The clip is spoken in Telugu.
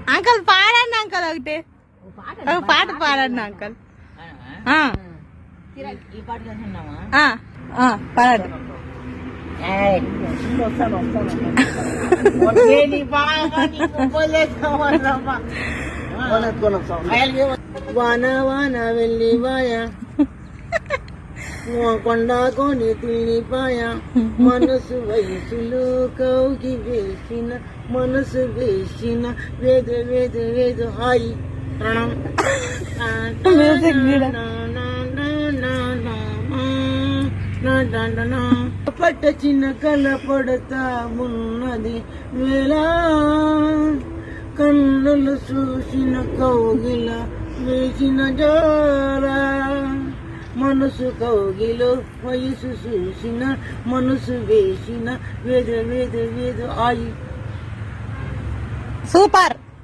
అంకల్ పాడండి అంకల్ ఒకటి పాట పాడండి అంకల్ పాడండి. వాన వాన వెళ్ళివాయ కొండ కొని తుల్లిపాయ మనసు వయసులో కౌగి వేసిన మనసు వేసిన వేద వేద వేద హాయి పట్ట చిన్న కల పడతా ఉన్నది వేళ కన్నులు చూసిన కౌగిల వేసిన జోరా మనసు కౌగిలో వయసు చూసిన మనసు వేసిన వేద వేద వేద ఆయి. సూపర్.